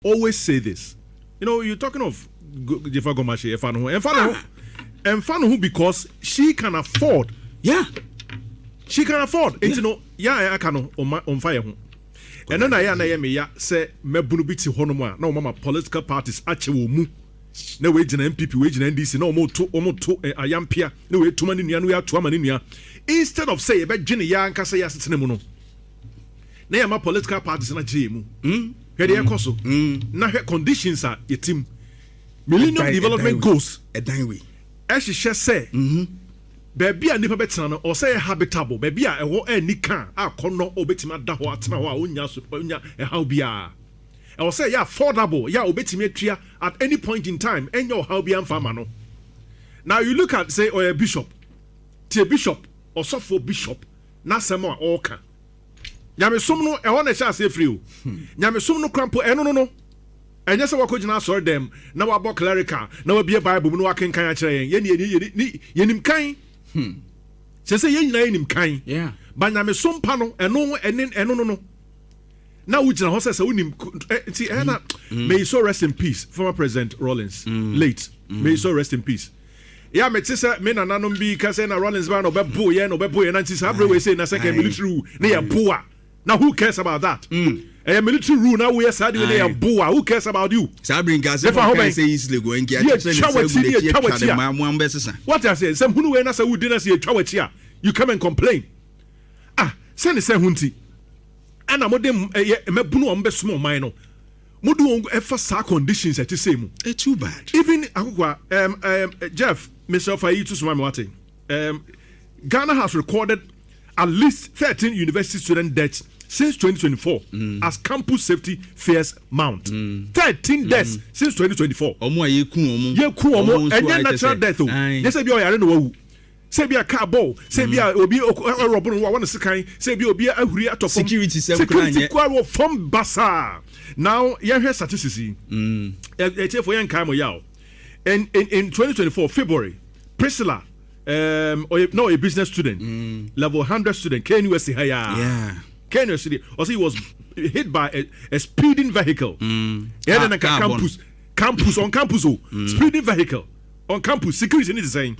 always say this. You know, you're talking of Jefa Gomashi, Enfano, because she can afford. Yeah. She can afford. Yeah. You know, I can on fire. And then I say, Mebunubiti Honoma, no mama political parties actually move. No wage and MPP, wage and NDC, no more to a young peer, no way too many we are 2 many. Instead of say about Jenny Yan Casaya Cinemono. Nay, my political parties in a gym. Here Koso. Now her conditions are a team. Millennium Development Goals. A dime way. As she shall say, baby, a nipper better or say habitable, baby, a war any can, a corner obetima daho at Nawa, unya, a how be a. I will say, yeah, affordable, yeah, obetimia at any point in time, and your how be farmer. Now you look at, say, or a bishop, to a bishop, or so for bishop, not some more orca. Yamisumno, I want to say free. Yamisumno crampo, no. And yes, I could not sort them. Now I bought clerical, now be a Bible, no, I can kind yenim kind. Say yen kind. Yeah. But Yamisum panel, and no, and no. Now, which is a see, may you so rest in peace, former President Rawlings, late. May you so rest in peace. Yeah, me tisa me na nanom bi ka say na Rawlings ban obepo ye na obepo ye na tisa abre we say na second military rule na ya poa. Now who cares about that? Military rule now we say na ya poa. Who cares about you? Sabrin gas can say easily go and get what I say, some who na say we didn't see a chawachi. You come and complain. Send say hunti. And I'm mebunu ambe small minor. Mudu ever sa conditions at the same. It's too bad. Even Jeff, Mr. Fayi to Swami Wate. Ghana has recorded at least 13 university student deaths since 2024 as campus safety fears mount. 13 deaths since 2024. And then natural death. Yes, I be I don't know. Say be a car ball, say be a obi robin who want to say be obi a huri at security security from Bassa. Now you hear statistics for young Kamo Yao. And in 2024 February, Priscilla a business student, level 100 student, KNUSC yeah. KNUSC also he was hit by a speeding vehicle. Campus on campus speeding vehicle on campus security is saying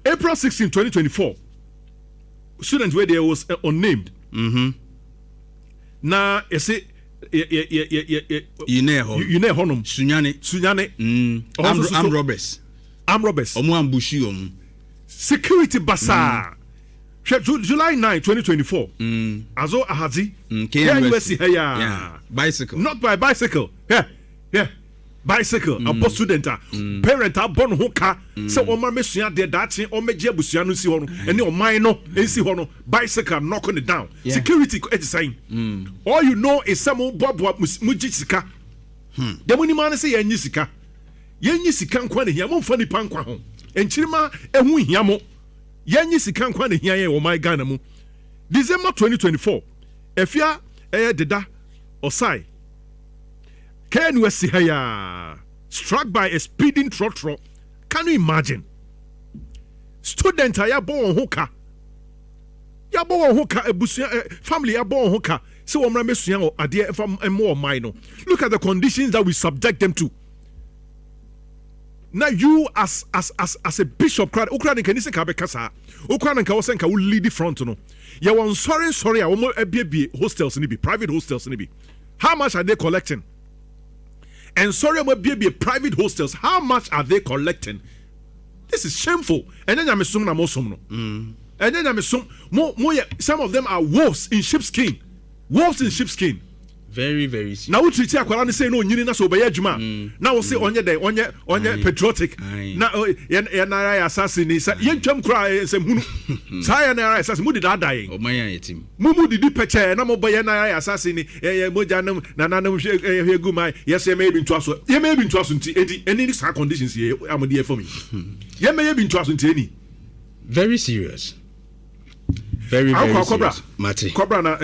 April 16, 2024, students where there was unnamed. Now, you say, you know, Honum, Sunyane, armed robbers, security bazaar. July 9, 2024, Azo Ahazi, KNUSC, bicycle, not by bicycle, yeah. Bicycle, a post student, parent, a born hooker, so on my mission, they're dancing, or me Jebusianu see one, and your minor, and see one bicycle knocking it down. Security is saying, all you know is some old Bob Mujisika. The money man say, Yenisika. Yenisika, Quani, Yamo, funny Panquahon, and Chima, and we Yamo. Yenisika, Quani, Yaya, or my Ganamu. December 2024, if ya deda or sai. KNUSC struck by a speeding trotro. Can you imagine? Student ya born hooker. Ya born hooker family ya born hooker. So I'm messing or idea from a more minor. Look at the conditions that we subject them to. Now you as a bishop Ukraine can say kabekasa. Ukraine can also lead the front no. Ya one sorry I want be hostels ni be private hostels ni be. How much are they collecting? And sorry, I'm going to be a private hostels. How much are they collecting? This is shameful. And then I'm assuming And then I'm assuming some of them are wolves in sheepskin. Wolves in sheepskin. Very, very serious. Now we treat you say no, you so by Juma. Now we say on your patriotic. Now Nhyira assassin is Yencham cry say Nhyira assassin did that dying. Oh my team. Mumu did peche na mo by Nhyira assassin mojanum nananum heguma yes you may be to us. You may be to us any conditions here am there for me. You may be to us any. Very serious. Very serious. Cobra. Mate. Cobra na